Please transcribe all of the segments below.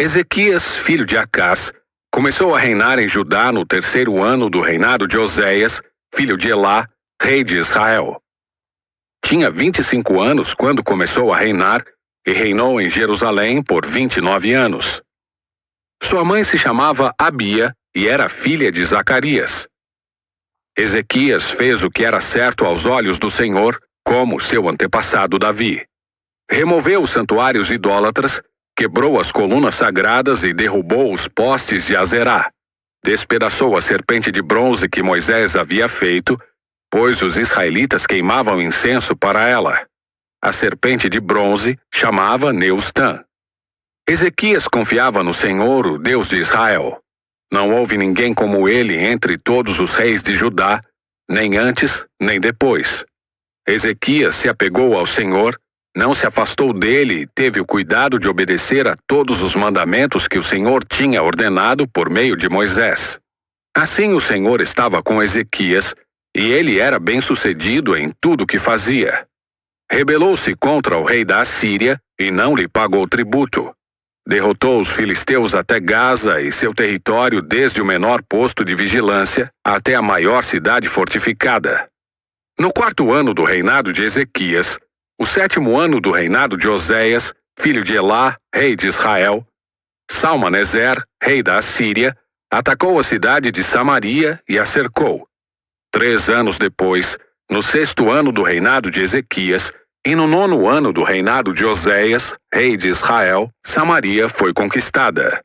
Ezequias, filho de Acás, começou a reinar em Judá no 3º ano do reinado de Oséias, filho de Elá, rei de Israel. Tinha 25 anos quando começou a reinar e reinou em Jerusalém por 29 anos. Sua mãe se chamava Abia e era filha de Zacarias. Ezequias fez o que era certo aos olhos do Senhor, como seu antepassado Davi. Removeu os santuários idólatras, quebrou as colunas sagradas e derrubou os postes de Azerá. Despedaçou a serpente de bronze que Moisés havia feito, pois os israelitas queimavam incenso para ela. A serpente de bronze chamava Neustã. Ezequias confiava no Senhor, o Deus de Israel. Não houve ninguém como ele entre todos os reis de Judá, nem antes, nem depois. Ezequias se apegou ao Senhor, não se afastou dele e teve o cuidado de obedecer a todos os mandamentos que o Senhor tinha ordenado por meio de Moisés. Assim o Senhor estava com Ezequias, e ele era bem-sucedido em tudo o que fazia. Rebelou-se contra o rei da Assíria e não lhe pagou tributo. Derrotou os filisteus até Gaza e seu território desde o menor posto de vigilância até a maior cidade fortificada. No 4º ano do reinado de Ezequias, o 7º ano do reinado de Oséias, filho de Elá, rei de Israel, Salmaneser, rei da Assíria, atacou a cidade de Samaria e a cercou. 3 anos depois, no 6º ano do reinado de Ezequias, e no 9º ano do reinado de Oséias, rei de Israel, Samaria foi conquistada.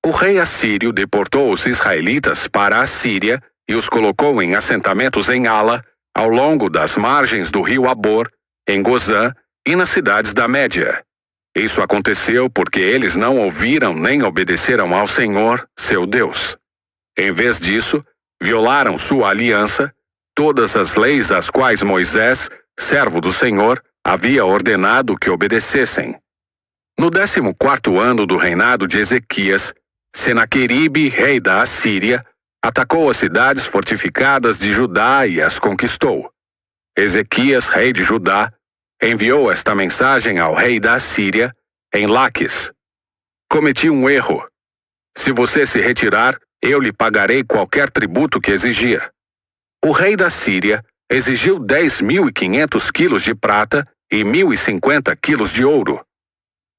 O rei assírio deportou os israelitas para a Assíria e os colocou em assentamentos em Ala, ao longo das margens do rio Abor, em Gozã e nas cidades da Média. Isso aconteceu porque eles não ouviram nem obedeceram ao Senhor, seu Deus. Em vez disso, violaram sua aliança, todas as leis às quais Moisés, servo do Senhor, havia ordenado que obedecessem. No 14º ano do reinado de Ezequias, Senaqueribe, rei da Assíria, atacou as cidades fortificadas de Judá e as conquistou. Ezequias, rei de Judá, enviou esta mensagem ao rei da Assíria, em Laquis: cometi um erro. Se você se retirar, eu lhe pagarei qualquer tributo que exigir. O rei da Síria exigiu 10.500 quilos de prata e 1.050 quilos de ouro.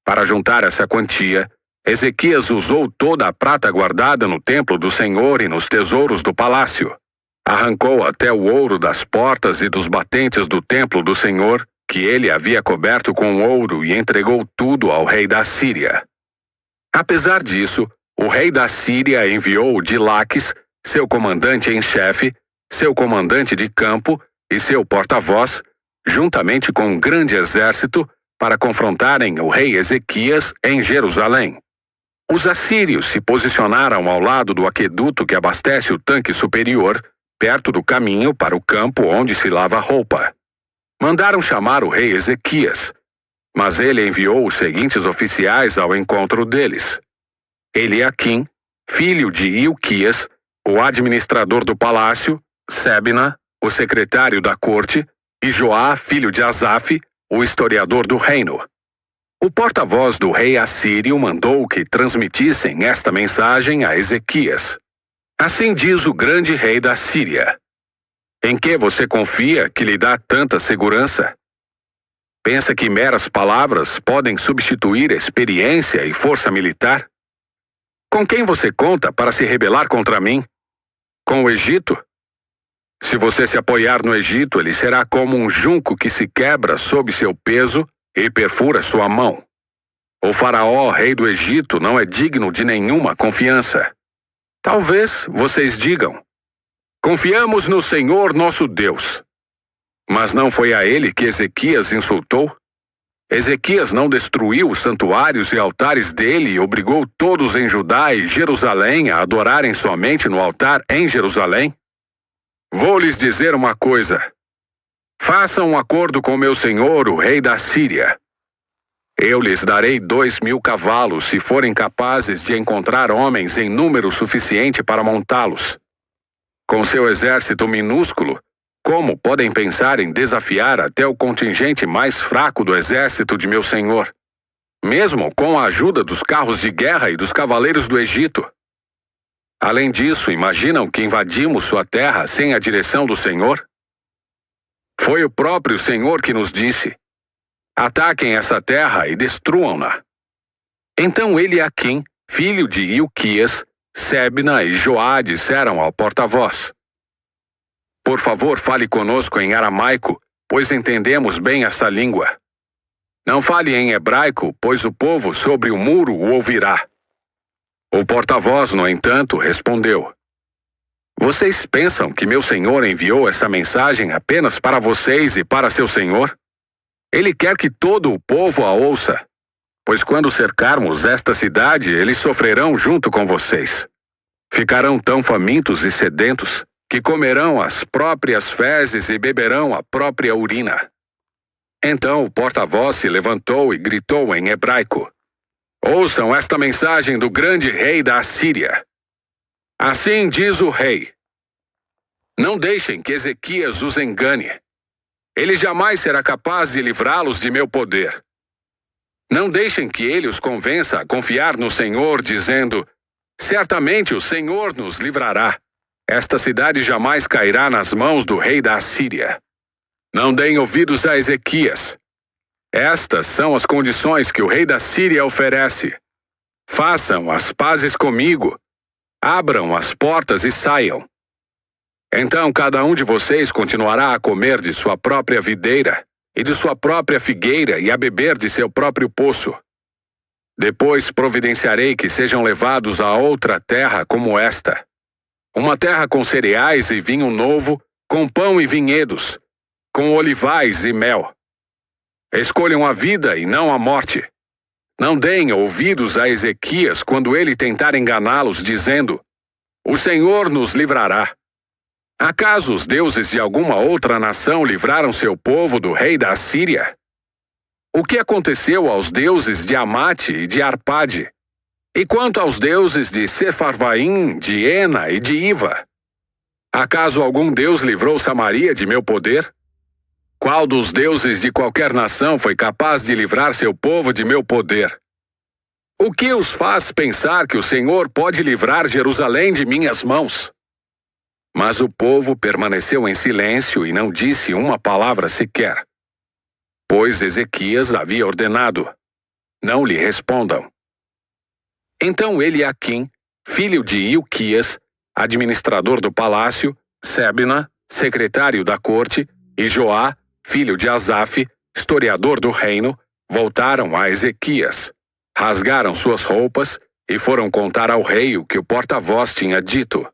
Para juntar essa quantia, Ezequias usou toda a prata guardada no templo do Senhor e nos tesouros do palácio. Arrancou até o ouro das portas e dos batentes do templo do Senhor, que ele havia coberto com ouro, e entregou tudo ao rei da Síria. Apesar disso, o rei da Síria enviou de Laquis, seu comandante em chefe, seu comandante de campo e seu porta-voz, juntamente com um grande exército, para confrontarem o rei Ezequias em Jerusalém. Os assírios se posicionaram ao lado do aqueduto que abastece o tanque superior, perto do caminho para o campo onde se lava roupa. Mandaram chamar o rei Ezequias, mas ele enviou os seguintes oficiais ao encontro deles: Eliaquim, filho de Ilquias, o administrador do palácio, Sebna, o secretário da corte, e Joá, filho de Asaf, o historiador do reino. O porta-voz do rei assírio mandou que transmitissem esta mensagem a Ezequias. Assim diz o grande rei da Síria: em que você confia que lhe dá tanta segurança? Pensa que meras palavras podem substituir experiência e força militar? Com quem você conta para se rebelar contra mim? Com o Egito? Se você se apoiar no Egito, ele será como um junco que se quebra sob seu peso e perfura sua mão. O faraó, rei do Egito, não é digno de nenhuma confiança. Talvez vocês digam: confiamos no Senhor nosso Deus. Mas não foi a ele que Ezequias insultou? Ezequias não destruiu os santuários e altares dele e obrigou todos em Judá e Jerusalém a adorarem somente no altar em Jerusalém? Vou lhes dizer uma coisa. Façam um acordo com meu senhor, o rei da Síria. Eu lhes darei 2.000 cavalos se forem capazes de encontrar homens em número suficiente para montá-los. Com seu exército minúsculo, como podem pensar em desafiar até o contingente mais fraco do exército de meu senhor? mesmo com a ajuda dos carros de guerra e dos cavaleiros do Egito. Além disso, imaginam que invadimos sua terra sem a direção do Senhor? Foi o próprio Senhor que nos disse: ataquem essa terra e destruam-na. Então Eliaquim, filho de Ilquias, Sebna e Joá disseram ao porta-voz: por favor, fale conosco em aramaico, pois entendemos bem essa língua. Não fale em hebraico, pois o povo sobre o muro o ouvirá. O porta-voz, no entanto, respondeu: vocês pensam que meu senhor enviou essa mensagem apenas para vocês e para seu senhor? Ele quer que todo o povo a ouça, pois quando cercarmos esta cidade, eles sofrerão junto com vocês. Ficarão tão famintos e sedentos que comerão as próprias fezes e beberão a própria urina. Então o porta-voz se levantou e gritou em hebraico: ouçam esta mensagem do grande rei da Assíria. Assim diz o rei: não deixem que Ezequias os engane. Ele jamais será capaz de livrá-los de meu poder. Não deixem que ele os convença a confiar no Senhor, dizendo: certamente o Senhor nos livrará. Esta cidade jamais cairá nas mãos do rei da Assíria. Não deem ouvidos a Ezequias. Estas são as condições que o rei da Síria oferece. Façam as pazes comigo. Abram as portas e saiam. Então cada um de vocês continuará a comer de sua própria videira e de sua própria figueira e a beber de seu próprio poço. Depois providenciarei que sejam levados a outra terra como esta. Uma terra com cereais e vinho novo, com pão e vinhedos, com olivais e mel. Escolham a vida e não a morte. Não deem ouvidos a Ezequias quando ele tentar enganá-los, dizendo: o Senhor nos livrará. Acaso os deuses de alguma outra nação livraram seu povo do rei da Assíria? O que aconteceu aos deuses de Amate e de Arpade? E quanto aos deuses de Sefarvaim, de Ena e de Iva? Acaso algum deus livrou Samaria de meu poder? Qual dos deuses de qualquer nação foi capaz de livrar seu povo de meu poder? O que os faz pensar que o Senhor pode livrar Jerusalém de minhas mãos? Mas o povo permaneceu em silêncio e não disse uma palavra sequer, pois Ezequias havia ordenado: não lhe respondam. Então Eliaquim, filho de Ilquias, administrador do palácio, Sebna, secretário da corte, e Joá, filho de Asaf, historiador do reino, voltaram a Ezequias, rasgaram suas roupas e foram contar ao rei o que o porta-voz tinha dito.